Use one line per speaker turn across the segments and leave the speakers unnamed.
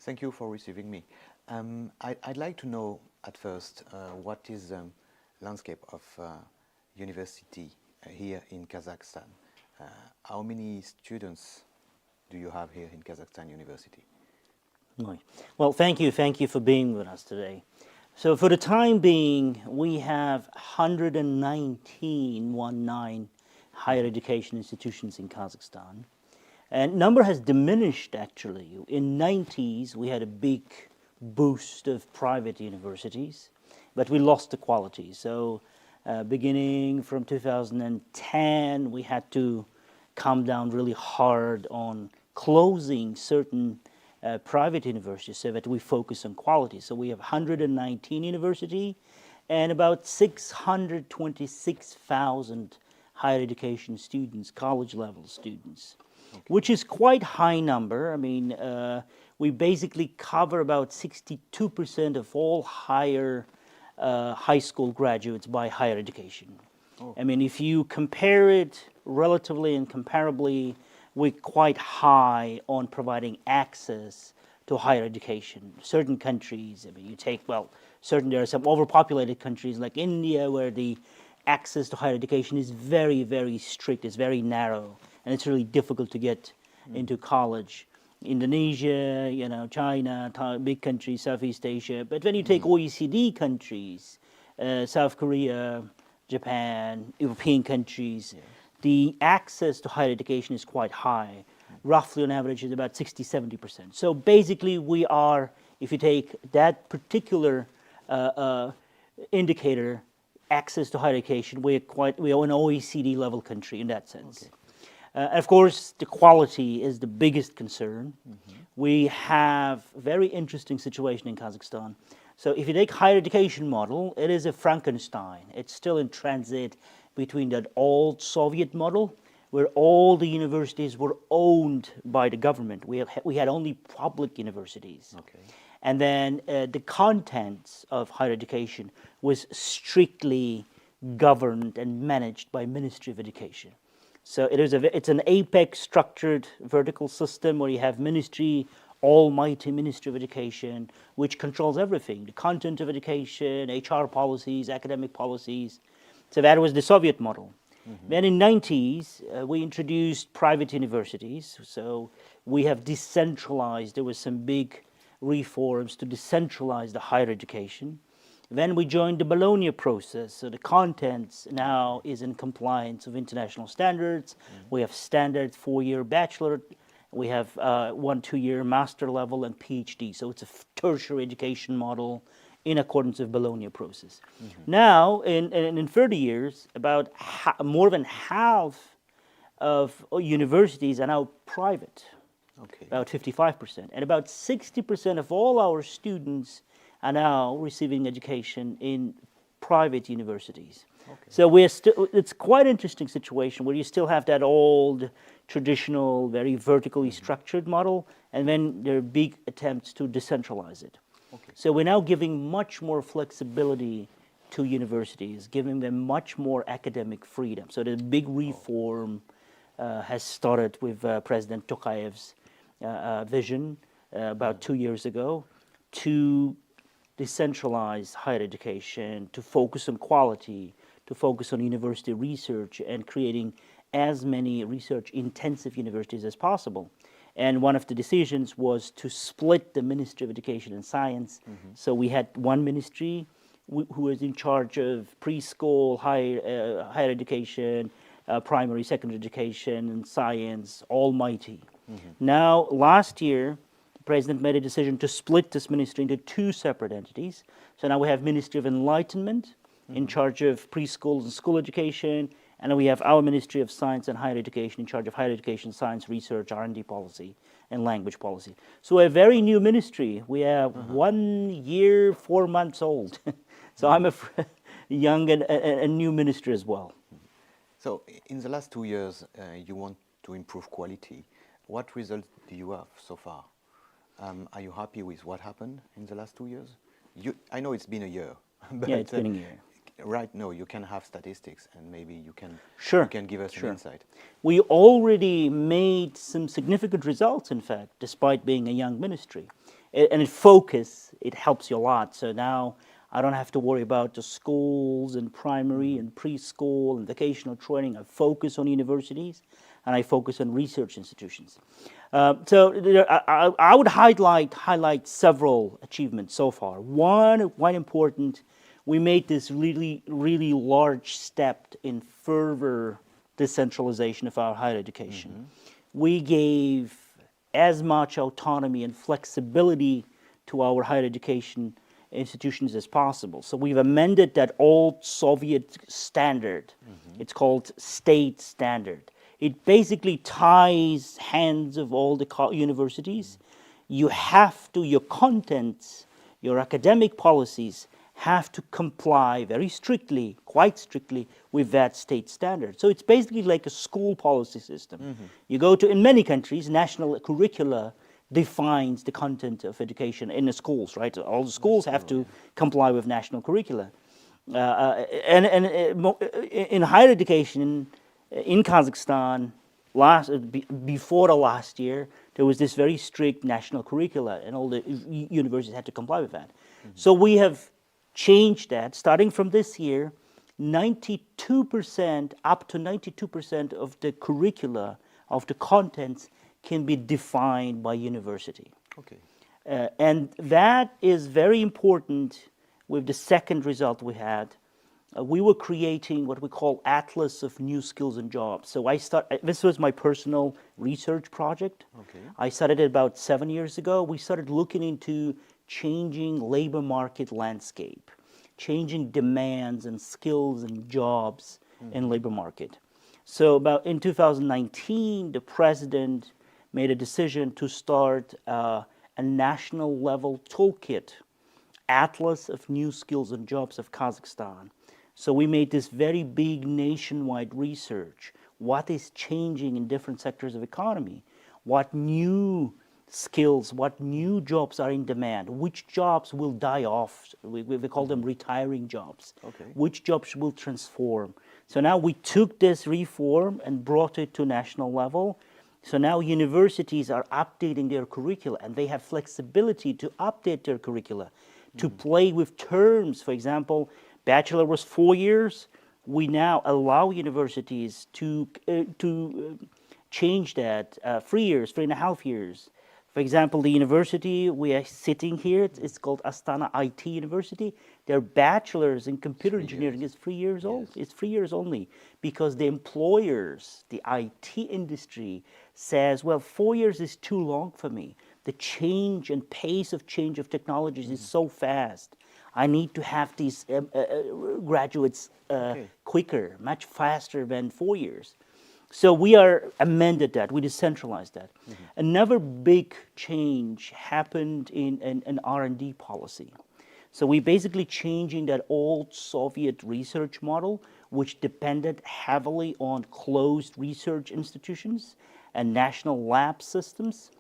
Thank you for receiving me. I'd like to know at first what is the landscape of university here in Kazakhstan. How many students do you have here in Kazakhstan University?
Right. Well, thank you for being with us today. So for the time being, we have 119 higher education institutions in Kazakhstan. And number has diminished actually. In 90s, we had a big boost of private universities, but we lost the quality. So beginning from 2010, we had to come down really hard on closing certain private universities so that we focus on quality. So we have 119 universities and about 626,000 higher education students, college level students, which is quite high number. I mean, we basically cover about 62% of all high school graduates by higher education. I mean, if you compare it relatively and comparably, we're quite high on providing access to higher education. Certain countries, I mean, there are some overpopulated countries like India where the access to higher education is very, very strict, it's very narrow, and it's really difficult to get into college. Indonesia, China, big countries, Southeast Asia. But when you take OECD countries, South Korea, Japan, European countries, the access to higher education is quite high. Roughly on average is about 60–70%. So basically we are, if you take that particular indicator, access to higher education, we are an OECD level country in that sense. Of course, the quality is the biggest concern. We have a very interesting situation in Kazakhstan. So if you take higher education model, it is a Frankenstein. It's still in transit between that old Soviet model, where all the universities were owned by the government. We had only public universities. And then the contents of higher education was strictly governed and managed by Ministry of Education. So it's an apex structured vertical system where you have almighty Ministry of Education, which controls everything, the content of education, HR policies, academic policies. So that was the Soviet model. Then in the 90s, we introduced private universities. So we have decentralized, there was some big reforms to decentralize the higher education. Then we joined the Bologna process, so the contents now is in compliance with international standards. We have standard 4-year bachelor, we have 1–2-year master level and PhD, so it's a tertiary education model in accordance with Bologna process. Now, in 30 years, about more than half of universities are now private, about 55%, and about 60% of all our students are now receiving education in private universities. So it's quite an interesting situation where you still have that old, traditional, very vertically structured model, and then there are big attempts to decentralize it. So we're now giving much more flexibility to universities, giving them much more academic freedom. So the big reform has started with President Tokayev's vision about 2 years ago to decentralize higher education, to focus on quality, to focus on university research and creating as many research-intensive universities as possible. And one of the decisions was to split the Ministry of Education and Science. So we had one ministry who was in charge of preschool, higher education, primary, secondary education, and science, almighty. Now, last year, the President made a decision to split this ministry into 2 separate entities. So now we have Ministry of Enlightenment in charge of preschool and school education, and then we have our Ministry of Science and Higher Education in charge of higher education, science, research, R&D policy, and language policy. So a very new ministry. We are 1 year, 4 months old. So I'm a young and a new ministry as well.
So in the last 2 years, you want to improve quality. What results do you have so far? Are you happy with what happened in the last 2 years? I know it's been a year. But
yeah, it's been a year.
Right now, you can have statistics, and maybe you can give us an insight.
We already made some significant results, in fact, despite being a young ministry. And in focus, it helps you a lot. So now I don't have to worry about the schools and primary and preschool and vocational training. I focus on universities and I focus on research institutions. I would highlight several achievements so far. One important, we made this really large step in further decentralization of our higher education. We gave as much autonomy and flexibility to our higher education institutions as possible. So we've amended that old Soviet standard. It's called state standard. It basically ties hands of all the universities. You have to, your contents, your academic policies have to comply very strictly, quite strictly, with that state standard. So it's basically like a school policy system. You go to, in many countries, national curricula defines the content of education in the schools, right? All the schools have to comply with national curricula. In higher education, in Kazakhstan, before the last year, there was this very strict national curricula, and all the universities had to comply with that. So we have changed that. Starting from this year, 92%, up to 92% of the curricula, of the contents, can be defined by university.
Okay.
And that is very important with the second result we had. We were creating what we call Atlas of New Skills and Jobs. So this was my personal research project.
Okay.
I started it about 7 years ago. We started looking into changing labor market landscape, changing demands and skills and jobs in labor market. So about in 2019, the president made a decision to start a national level toolkit, Atlas of New Skills and Jobs of Kazakhstan. So we made this very big nationwide research. What is changing in different sectors of economy? What new skills, what new jobs are in demand? Which jobs will die off? We call them retiring jobs.
Okay.
Which jobs will transform? So now we took this reform and brought it to national level. So now universities are updating their curricula, and they have flexibility to update their curricula, to play with terms. For example, bachelor was 4 years. We now allow universities to change that 3 years, 3.5 years. For example, the university we are sitting here, it's called Astana IT University. Their bachelor's in computer engineering is 3 years old. It's 3 years only, because the employers, the IT industry says, well, 4 years is too long for me. The change and pace of change of technologies is so fast. I need to have these graduates quicker, much faster than 4 years. So we amended that, we decentralized that. Another big change happened in an R&D policy. So we basically changing that old Soviet research model, which depended heavily on closed research institutions and national lab systems.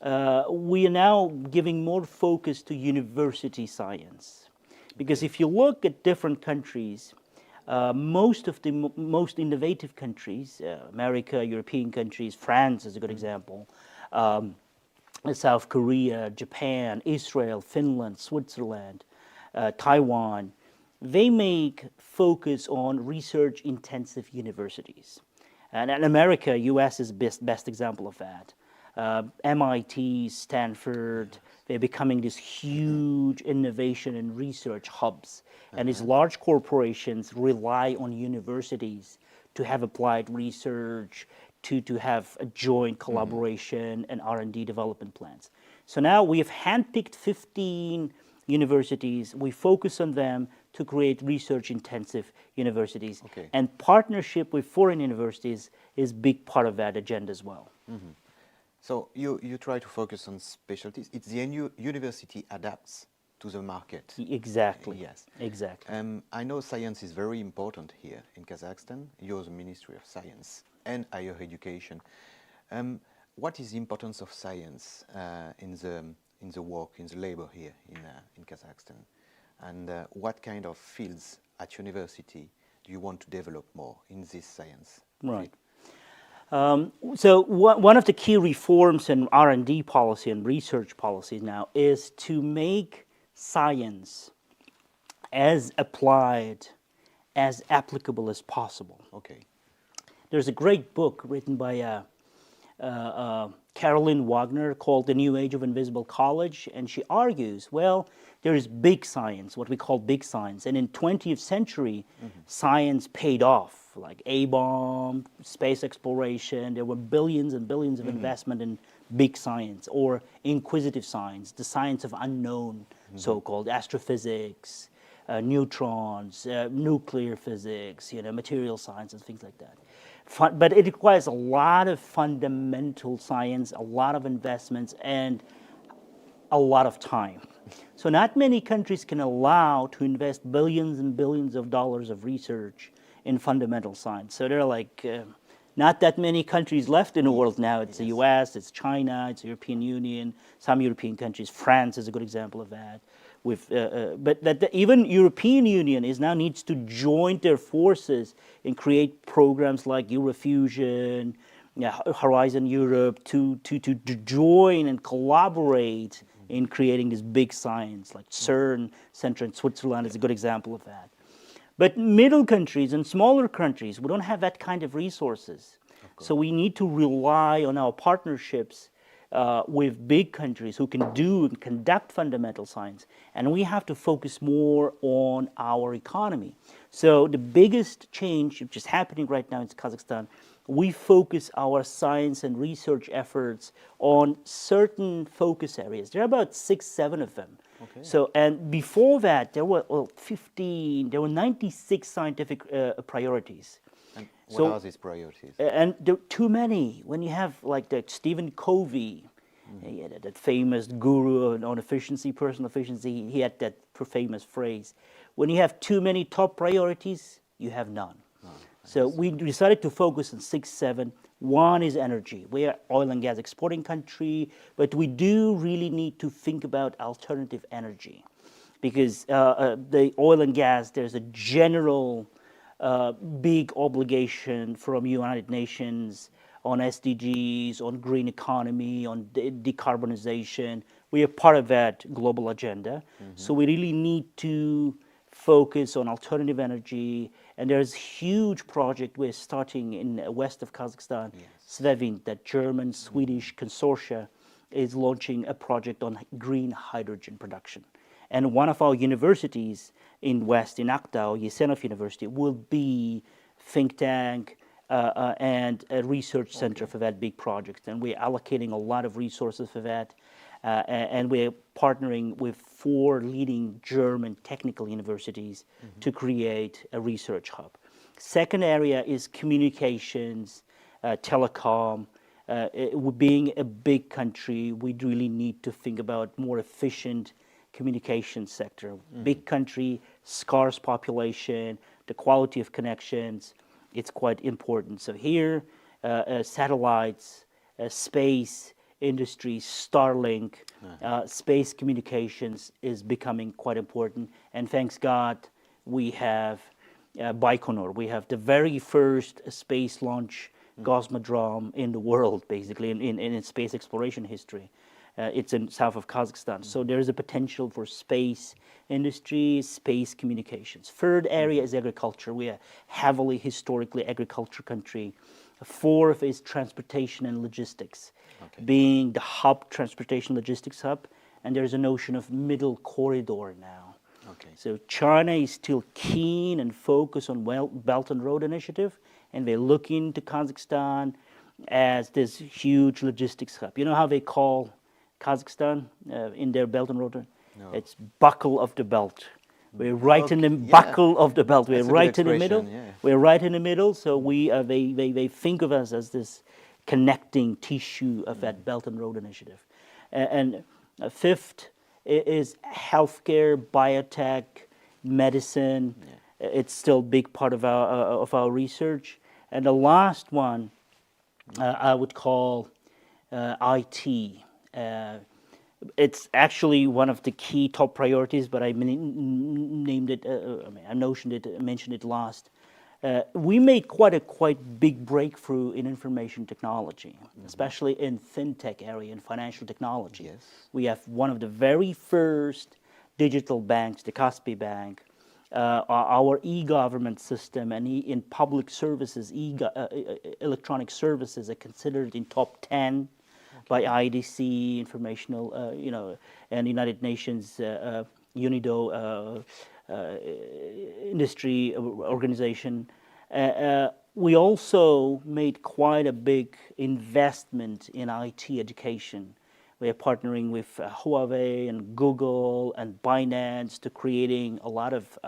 We are now giving more focus to university science. Because if you look at different countries, most of the most innovative countries, America, European countries, France is a good example, South Korea, Japan, Israel, Finland, Switzerland, Taiwan, they make focus on research-intensive universities. And in America, US is best example of that. MIT, Stanford, they're becoming these huge innovation and research hubs. And these large corporations rely on universities to have applied research, to have a joint collaboration and R&D development plans. So now we have handpicked 15 universities. We focus on them to create research-intensive universities.
Okay.
And partnership with foreign universities is a big part of that agenda as well.
So you try to focus on specialties. It's the university adapts to the market.
Exactly.
Yes.
Exactly.
I know science is very important here in Kazakhstan. You're the Ministry of Science and Higher Education. What is the importance of science in the work, in the labor here in Kazakhstan? And what kind of fields at university do you want to develop more in this science?
Right. So one of the key reforms in R&D policy and research policies now is to make science as applied, as applicable as possible.
Okay.
There's a great book written by Caroline Wagner called The New Age of Invisible College, and she argues, well, there is big science, what we call big science, and in 20th century, science paid off, like A-bomb, space exploration. There were billions and billions of investment in big science, or inquisitive science, the science of unknown, so-called astrophysics, neutrons, nuclear physics, material science and things like that. But it requires a lot of fundamental science, a lot of investments, and a lot of time. So not many countries can allow to invest billions and billions of dollars of research in fundamental science. So there are like not that many countries left in the world now. It's the US, it's China, it's the European Union, some European countries. France is a good example of that. But even European Union now needs to join their forces and create programs like Eurofusion, Horizon Europe, to join and collaborate in creating this big science, like CERN Center in Switzerland is a good example of that. But middle countries and smaller countries, we don't have that kind of resources. So we need to rely on our partnerships with big countries who can do and conduct fundamental science. And we have to focus more on our economy. So the biggest change which is happening right now in Kazakhstan, we focus our science and research efforts on certain focus areas. There are about 6, 7 of them.
Okay.
So, and before that, there were 96 scientific priorities.
And what are these priorities?
And there are too many. When you have like that Stephen Covey, that famous guru on efficiency, personal efficiency, he had that famous phrase, when you have too many top priorities, you have none. So we decided to focus on 6, 7. One is energy. We are oil and gas exporting country, but we do really need to think about alternative energy, because the oil and gas, there's a general big obligation from United Nations on SDGs, on green economy, on decarbonization. We are part of that global agenda. So we really need to focus on alternative energy. And there's a huge project we're starting in west of Kazakhstan, Svevind, that German-Swedish consortia is launching a project on green hydrogen production. And one of our universities in West, in Aktau, Yesenov University, will be think tank and a research center for that big project. And we're allocating a lot of resources for that. And we're partnering with 4 leading German technical universities to create a research hub. Second area is communications, telecom. Being a big country, we really need to think about more efficient communication sector. Big country, scarce population, the quality of connections, it's quite important. So here, satellites, space industry, Starlink, space communications is becoming quite important. And thanks God, we have Baikonur. We have the very first space launch cosmodrome in the world, basically, in space exploration history. It's in south of Kazakhstan. So there is a potential for space industry, space communications. Third area is agriculture. We are heavily, historically, agriculture country. Fourth is transportation and logistics, being the hub, transportation logistics hub. And there's a notion of middle corridor now. So China is still keen and focused on Belt and Road Initiative, and they're looking to Kazakhstan as this huge logistics hub. You know how they call Kazakhstan in their Belt and Road? No. It's buckle of the belt. We're right in the buckle of the belt. We're right in the middle. We're right in the middle. So they think of us as this connecting tissue of that Belt and Road Initiative. And fifth is healthcare, biotech, medicine. It's still a big part of our research. And the last one I would call IT. It's actually one of the key top priorities, but I named it, I mentioned it last. we made quite big breakthrough in information technology, especially in fintech area, in financial technology.
Yes.
We have one of the very first digital banks, the Kaspi Bank. Our e-government system and in public services, electronic services are considered in top 10 by IDC, informational, and United Nations UNIDO industry organization. We also made quite a big investment in IT education. We are partnering with Huawei and Google and Binance to creating a lot of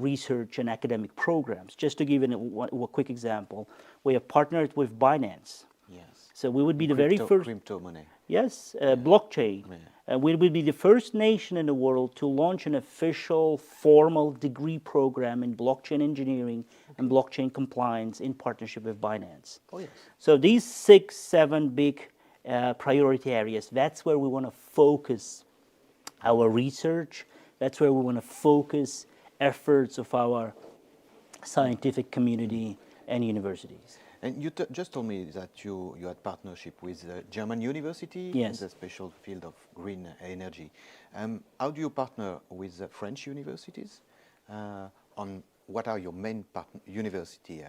research and academic programs. Just to give you a quick example, we have partnered with Binance.
Yes.
So we would be the very first.
Crypto money.
Yes, blockchain.
Yeah.
We will be the first nation in the world to launch an official formal degree program in blockchain engineering and blockchain compliance in partnership with Binance.
Oh, yes.
So these 6, 7 big priority areas, that's where we want to focus our research. That's where we want to focus efforts of our scientific community and universities.
And you just told me that you had partnership with a German university
Yes.
in the special field of green energy. How do you partner with French universities? On what are your main university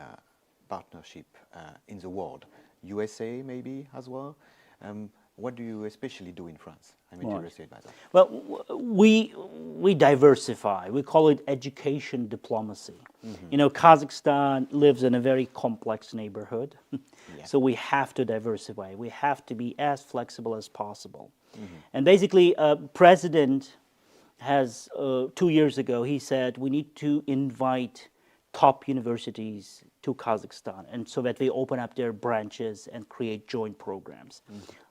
partnership in the world? USA maybe as well? What do you especially do in France? I'm interested by that.
Well, we diversify. We call it education diplomacy. You know, Kazakhstan lives in a very complex neighborhood, so we have to diversify. We have to be as flexible as possible. And basically, President has 2 years ago, he said we need to invite top universities to Kazakhstan, and so that they open up their branches and create joint programs.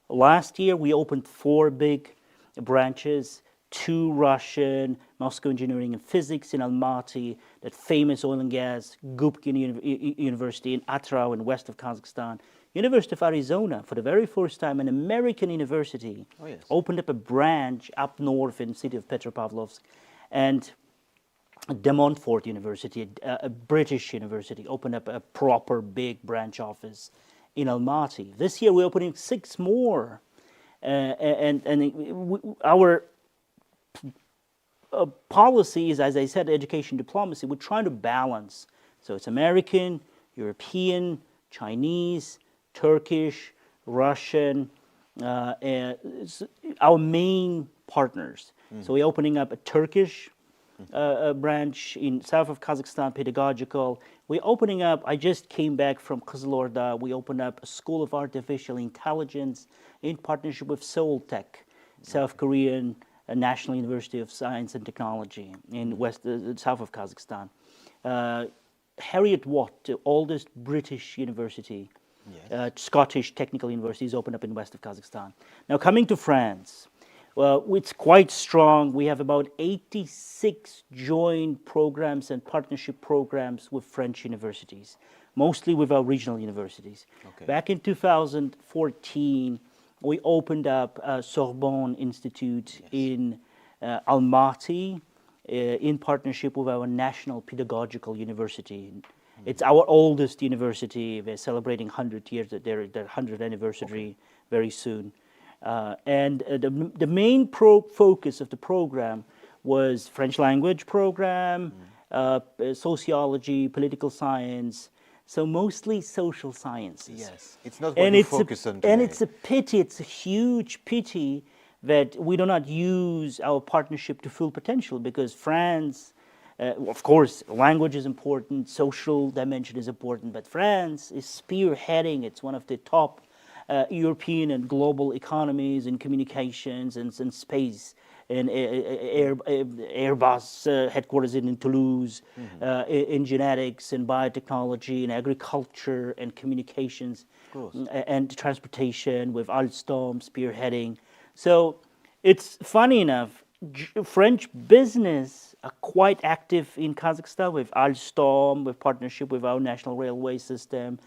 Last year, we opened 4 big branches, 2 Russian, Moscow Engineering and Physics in Almaty, that famous oil and gas, Gubkin University in Atrau in west of Kazakhstan, University of Arizona, for the very first time, an American university, opened up a branch up north in the city of Petropavlovsk, and De Montfort University, a British university, opened up a proper big branch office in Almaty. This year we're opening 6 more, our policy is, as I said, education diplomacy. We're trying to balance. So it's American, European, Chinese, Turkish, Russian, our main partners. So we're opening up a Turkish branch in south of Kazakhstan, pedagogical. We're opening up, I just came back from Kızılorda, we opened up a School of Artificial Intelligence in partnership with Seoul Tech, South Korean National University of Science and Technology in south of Kazakhstan. Harriet Watt, the oldest British university, Scottish Technical University, is opened up in west of Kazakhstan. Now coming to France, well, it's quite strong. We have about 86 joint programs and partnership programs with French universities, mostly with our regional universities. Back in 2014, we opened up a Sorbonne Institute in Almaty in partnership with our National Pedagogical University. It's our oldest university. We're celebrating 100 years, their 100th anniversary very soon. And the main focus of the program was French language program, sociology, political science, so mostly social sciences.
Yes, it's not what you focus on today.
And it's a pity, it's a huge pity that we do not use our partnership to full potential, because France, of course, language is important, social dimension is important, but France is spearheading. It's one of the top European and global economies in communications and space, and Airbus headquarters in Toulouse, in genetics and biotechnology and agriculture and communications and transportation, with Alstom spearheading. So it's funny enough, French business are quite active in Kazakhstan with Alstom, with partnership with our national railway system,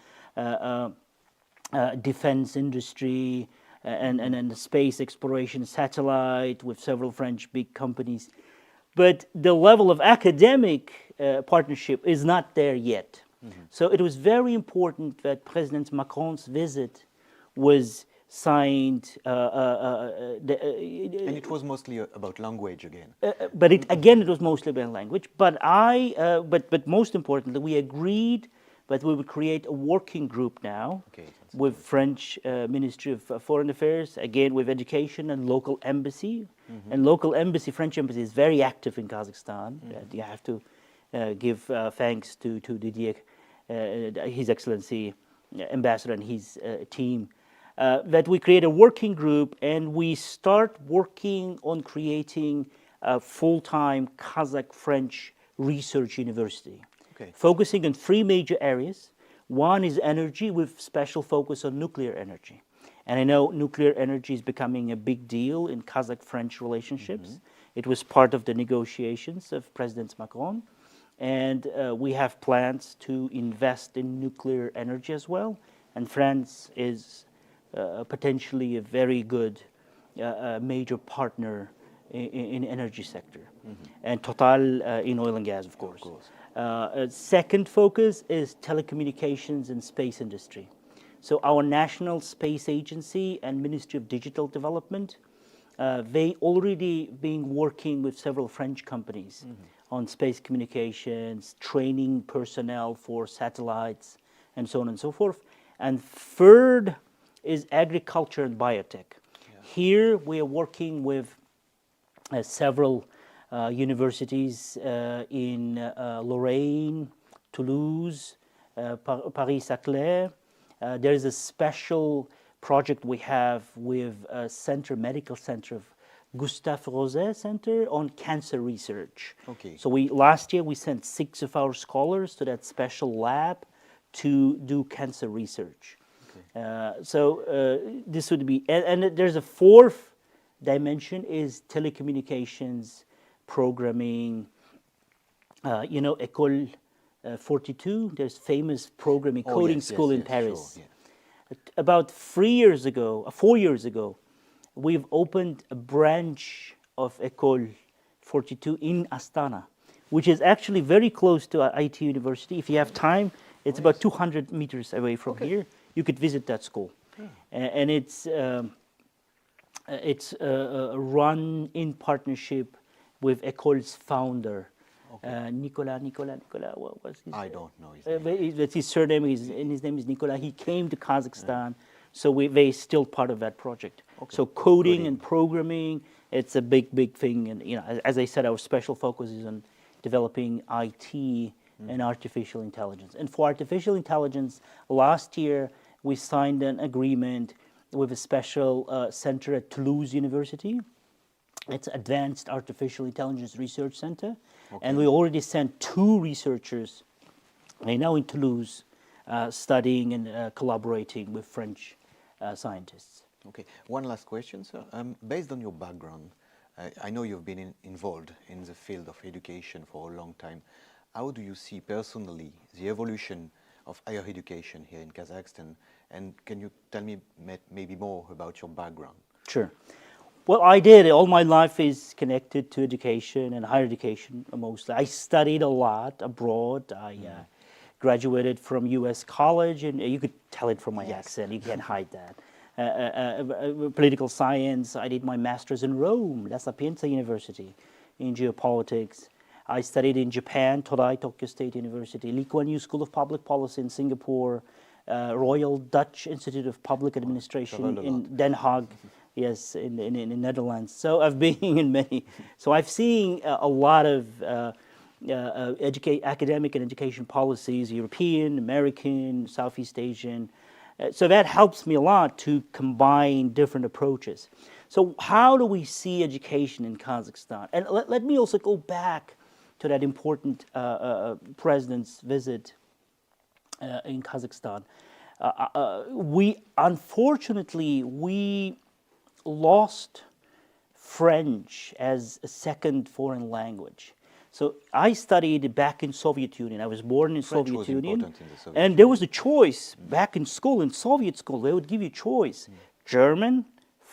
defense industry, and the space exploration satellite with several French big companies. but the level of academic partnership is not there yet. So it was very important that President Macron's visit was signed.
And it was mostly about language again.
But it was mostly about language. But but most importantly, we agreed that we would create a working group now with French Ministry of Foreign Affairs, again with education and local embassy. And local embassy, French embassy, is very active in Kazakhstan. You have to give thanks to Didier, His Excellency Ambassador and his team. That we create a working group and we start working on creating a full-time Kazakh-French research university, focusing on 3 major areas. One is energy with special focus on nuclear energy. And I know nuclear energy is becoming a big deal in Kazakh-French relationships. It was part of the negotiations of President Macron. And we have plans to invest in nuclear energy as well. And France is potentially a very good major partner in energy sector. And Total in oil and gas, of course. Second focus is telecommunications and space industry. So our National Space Agency and Ministry of Digital Development, they already been working with several French companies on space communications, training personnel for satellites, and so on and so forth. And third is agriculture and biotech. Here we are working with several universities in Lorraine, Toulouse, Paris-Saclay. There is a special project we have with a medical center of Gustave Roset Center on cancer research. So last year we sent 6 of our scholars to that special lab to do cancer research. This would be, and there's a 4th dimension is telecommunications, programming. École 42, there's famous programming coding school in Paris. About 4 years ago, we've opened a branch of École 42 in Astana, which is actually very close to IT University. If you have time, it's about 200 meters away from here. You could visit that school. And it's run in partnership with École's founder, Nicolas, what was his name?
I don't know his name.
That's his surname, and his name is Nicolas. He came to Kazakhstan, so they're still part of that project. So coding and programming, it's a big thing. And as I said, our special focus is on developing IT and artificial intelligence. And for artificial intelligence, last year we signed an agreement with a special center at Toulouse University. It's Advanced Artificial Intelligence Research Center. And we already sent 2 researchers right now in Toulouse studying and collaborating with French scientists.
One last question, sir. Based on your background, I know you've been involved in the field of education for a long time. How do you see personally the evolution of higher education here in Kazakhstan? And can you tell me maybe more about your background?
Sure. Well, I did. All my life is connected to education and higher education mostly. I studied a lot abroad. I graduated from U.S. college, and you could tell it from my accent. You can't hide that. Political science. I did my master's in Rome, La Sapienza University, in geopolitics. I studied in Japan, Todai Tokyo State University, Lee Kuan Yew School of Public Policy in Singapore, Royal Dutch Institute of Public Administration in Den Haag, in the Netherlands. So I've been in many. So I've seen a lot of academic and education policies, European, American, Southeast Asian. So that helps me a lot to combine different approaches. So how do we see education in Kazakhstan? And let me also go back to that important president's visit in Kazakhstan. Unfortunately, we lost French as a second foreign language. So I studied back in Soviet Union. I was born in Soviet Union. And there was a choice back in school, in Soviet school, they would give you a choice. German,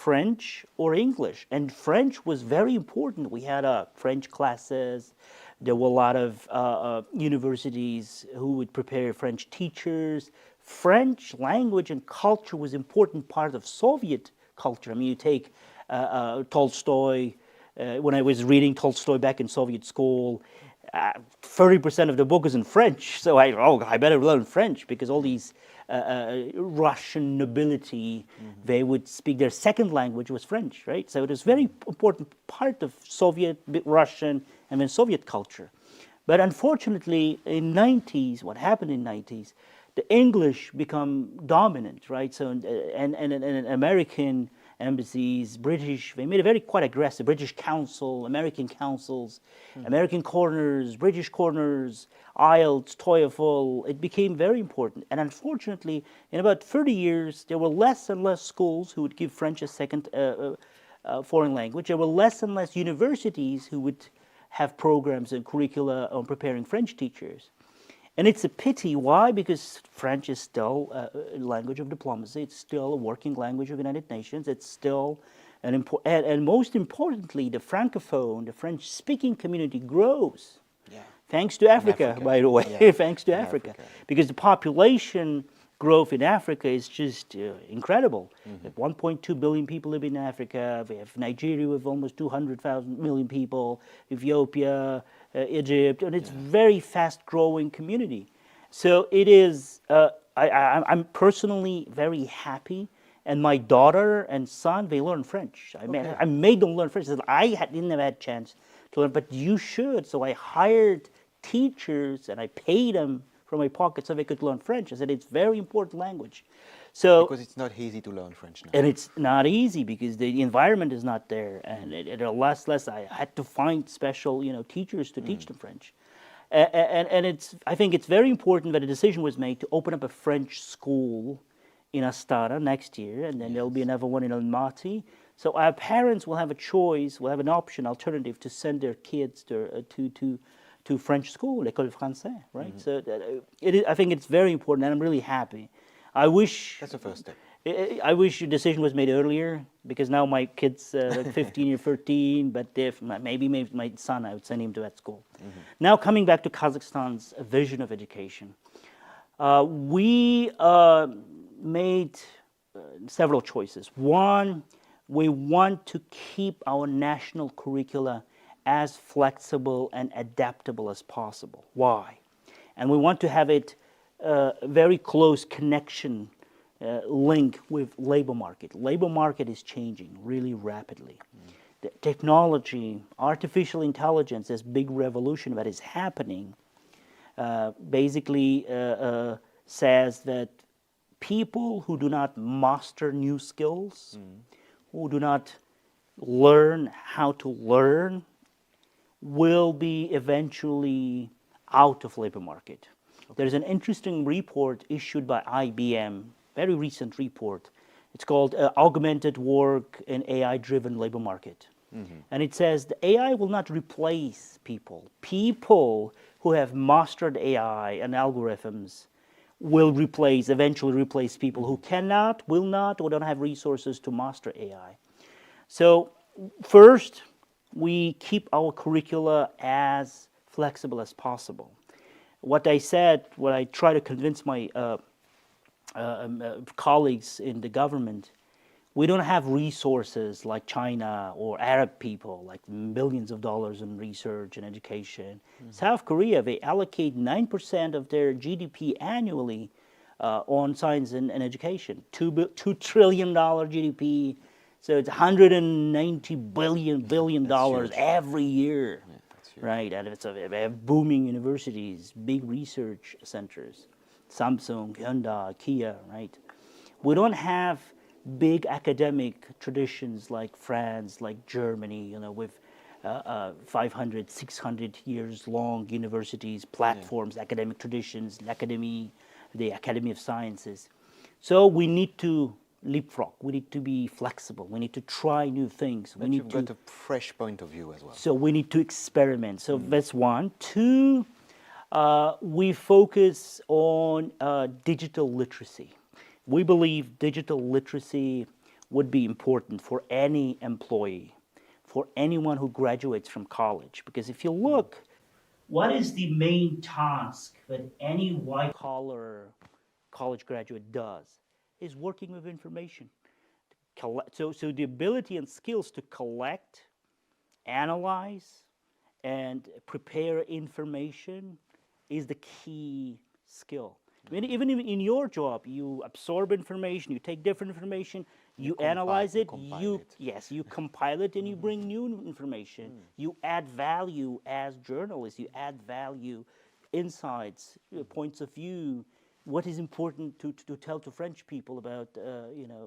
French or English. And French was very important. We had French classes. There were a lot of universities who would prepare French teachers. French language and culture was an important part of Soviet culture. I mean, you take Tolstoy. When I was reading Tolstoy back in Soviet school, 30% of the book is in French. So I better learn French, because all these Russian nobility, they would speak, their second language was French, right? So it was a very important part of Soviet, Russian, and then Soviet culture. But unfortunately, in 90s, what happened in 90s, the English become dominant, right? So, and American embassies, British, they made it very quite aggressive. British Council, American councils, American corners, British corners, IELTS, TOEFL, it became very important. And unfortunately, in about 30 years, there were less and less schools who would give French a second foreign language. There were less and less universities who would have programs and curricula on preparing French teachers. And it's a pity. Why? Because French is still a language of diplomacy. It's still a working language of the United Nations. It's still an important, and most importantly, the Francophone, the French-speaking community grows. Yeah. Thanks to Africa, by the way. Yeah. Thanks to Africa. Because the population growth in Africa is just incredible. 1.2 billion people live in Africa. We have Nigeria with almost 200,000 million people, Ethiopia, Egypt, and it's very fast-growing community. So it is, I'm personally very happy, and my daughter and son, they learn French. I made them learn French. I didn't have a chance to learn, but you should. So I hired teachers, and I paid them from my pocket so they could learn French. I said, it's a very important language. So,
because it's not easy to learn French now.
And it's not easy because the environment is not there. And it less, I had to find special, teachers to teach them French. And I think it's very important that a decision was made to open up a French school in Astana next year, and then there'll be another one in Almaty. So our parents will have a choice, will have an option, alternative to send their kids to French school, l'école française, right? So I think it's very important, and I'm really happy. I wish
that's the first step.
I wish your decision was made earlier, because now my kid's like 15 or 13, but if maybe my son, I would send him to that school. Now coming back to Kazakhstan's vision of education, we made several choices. One, we want to keep our national curricula as flexible and adaptable as possible. Why? And we want to have it very close connection link with labor market. Labor market is changing really rapidly. The technology, artificial intelligence, this big revolution that is happening, basically says that people who do not master new skills, who do not learn how to learn, will be eventually out of labor market. There's an interesting report issued by IBM, very recent report. It's called Augmented Work in AI-Driven Labor Market. And it says the AI will not replace people. People who have mastered AI and algorithms will eventually replace people who cannot, will not, or don't have resources to master AI. So first, we keep our curricula as flexible as possible. What I try to convince my colleagues in the government, we don't have resources like China or Arab people, like billions of dollars in research and education. South Korea, they allocate 9% of their GDP annually on science and education. $2 trillion GDP, so it's $190 billion every year. Right, and they have booming universities, big research centers, Samsung, Hyundai, Kia, right? We don't have big academic traditions like France, like Germany, with 500, 600 years long universities, platforms, academic traditions, the Academy of Sciences. So we need to leapfrog. We need to be flexible. We need to try new things.
But you've got a fresh point of view as well.
So we need to experiment. So that's one. Two, we focus on digital literacy. We believe digital literacy would be important for any employee, for anyone who graduates from college. Because if you look, what is the main task that any white-collar college graduate does? Is working with information. So the ability and skills to collect, analyze, and prepare information is the key skill. I mean, even in your job, you absorb information, you take different information, you analyze it, you compile it, and you bring new information. You add value as journalists, you add value, insights, points of view, what is important to tell to French people about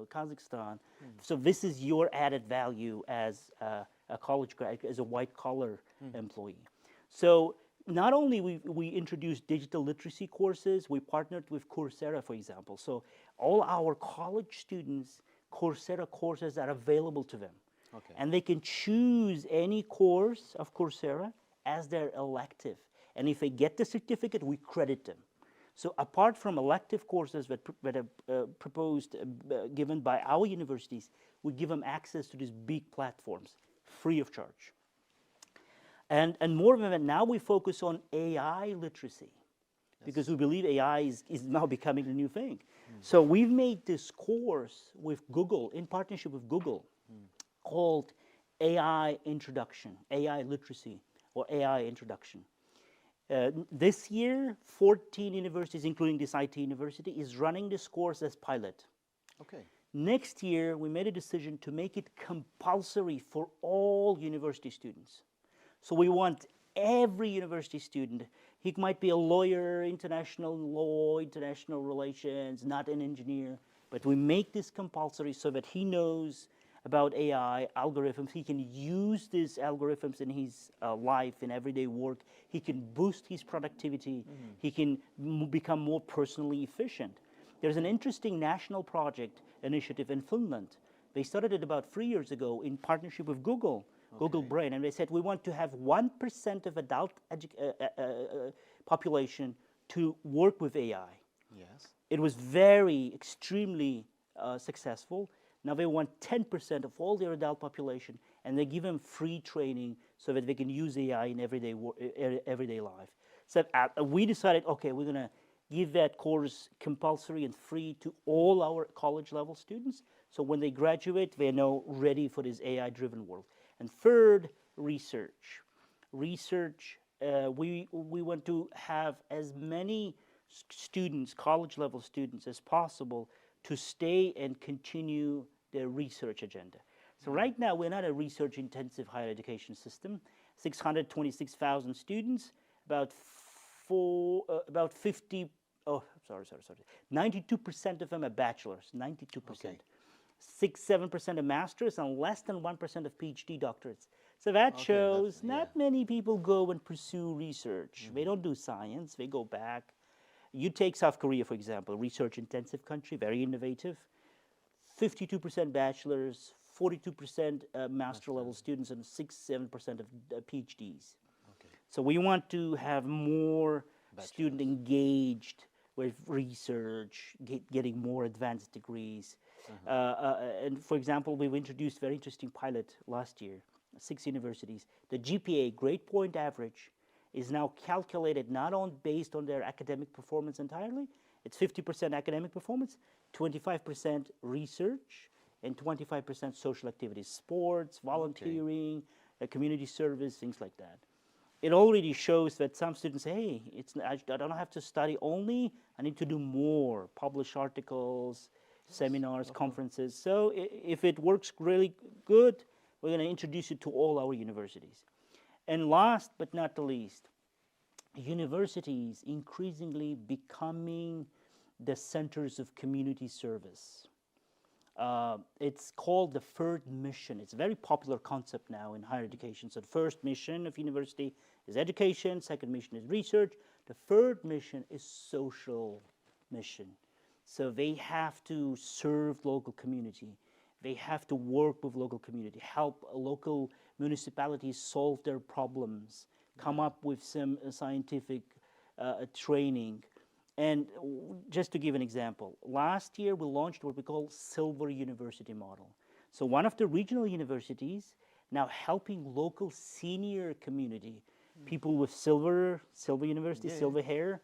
Kazakhstan. So this is your added value as a college graduate, as a white-collar employee. So not only we introduced digital literacy courses, we partnered with Coursera, for example. So all our college students, Coursera courses are available to them.
Okay.
And they can choose any course of Coursera as their elective. And if they get the certificate, we credit them. So apart from elective courses that are proposed, given by our universities, we give them access to these big platforms, free of charge. And more than that, now we focus on AI literacy, because we believe AI is now becoming the new thing. So we've made this course with Google, in partnership with Google, called AI Introduction, AI Literacy, or AI Introduction. This year, 14 universities, including this IT university, is running this course as pilot.
Okay.
Next year, we made a decision to make it compulsory for all university students. So we want every university student, he might be a lawyer, international law, international relations, not an engineer, but we make this compulsory so that he knows about AI, algorithms. He can use these algorithms in his life, in everyday work. He can boost his productivity. He can become more personally efficient. There's an interesting national project initiative in Finland. They started it about 3 years ago in partnership with Google, Google Brain, and they said we want to have 1% of adult population to work with AI.
Yes.
It was extremely successful. Now they want 10% of all their adult population, and they give them free training so that they can use AI in everyday life. So we decided, okay, we're going to give that course compulsory and free to all our college-level students. So when they graduate, they are now ready for this AI-driven world. And third, research. Research, we want to have as many students, college-level students, as possible to stay and continue their research agenda. So right now, we're not a research-intensive higher education system. 626,000 students, about 92% of them are bachelors, 92%.
Okay.
6-7% are masters, and less than 1% of PhD doctorates. So that shows not many people go and pursue research. They don't do science, they go back. You take South Korea, for example, research-intensive country, very innovative. 52% bachelors, 42% master-level students, and 6-7% of PhDs.
Okay.
So we want to have more students engaged with research, getting more advanced degrees. And for example, we've introduced a very interesting pilot last year, 6 universities. The GPA, grade point average, is now calculated not based on their academic performance entirely. It's 50% academic performance, 25% research, and 25% social activities, sports, volunteering, community service, things like that. It already shows that some students say, hey, I don't have to study only, I need to do more, publish articles, seminars, conferences. So if it works really good, we're going to introduce it to all our universities. And last but not the least, universities increasingly becoming the centers of community service. It's called the third mission. It's a very popular concept now in higher education. So the first mission of university is education, second mission is research, the third mission is social mission. So they have to serve local community. They have to work with local community, help local municipalities solve their problems, come up with some scientific training. And just to give an example, last year we launched what we call Silver University model. So one of the regional universities now helping local senior community, people with silver university, silver hair,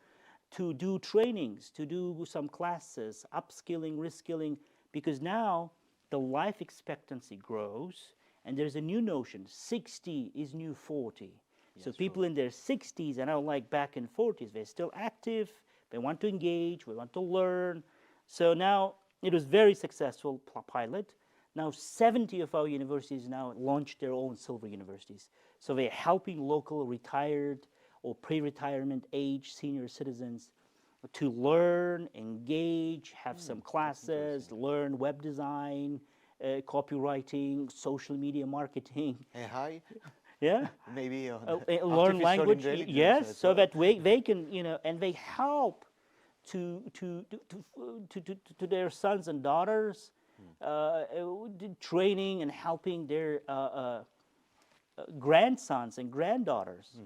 to do trainings, to do some classes, upskilling, reskilling, because now the life expectancy grows and there's a new notion, 60 is new 40. So people in their 60s are now like back in 40s, they're still active, they want to engage, they want to learn. So now it was very successful pilot. Now 70 of our universities now launched their own silver universities. So they're helping local retired or pre-retirement age senior citizens to learn, engage, have some classes, learn web design, copywriting, social media marketing.
AI?
Yeah.
Maybe
learn language. Yes, so that they can, you know, and they help to their sons and daughters, training and helping their grandsons and granddaughters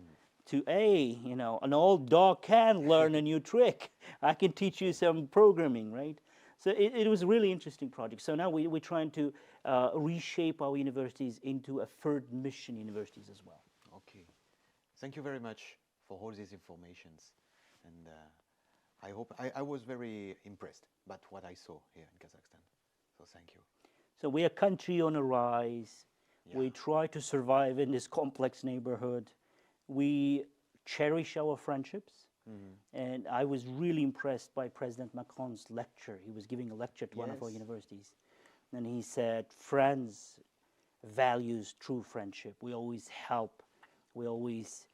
to, you know, an old dog can learn a new trick. I can teach you some programming, right? So it was a really interesting project. So now we're trying to reshape our universities into a third mission universities as well.
Okay. Thank you very much for all these informations. And I hope, I was very impressed by what I saw here in Kazakhstan. So thank you.
So we're a country on a rise. Yeah. We try to survive in this complex neighborhood. We cherish our friendships. And I was really impressed by President Macron's lecture. He was giving a lecture to one of our universities. And he said, France values true friendship. We always help. We always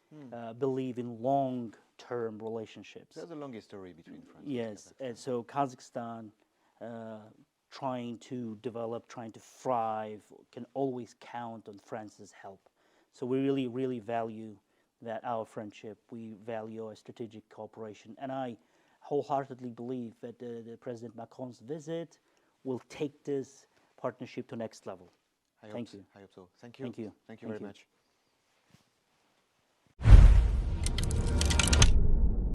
believe in long-term relationships.
There's a long history between France
yes,
and Kazakhstan.
And so Kazakhstan, trying to develop, trying to thrive, can always count on France's help. So we really, really value that our friendship, we value our strategic cooperation. And I wholeheartedly believe that the President Macron's visit will take this partnership to next level. Thank you.
I hope so. Thank you.
Thank you.
Thank you very much.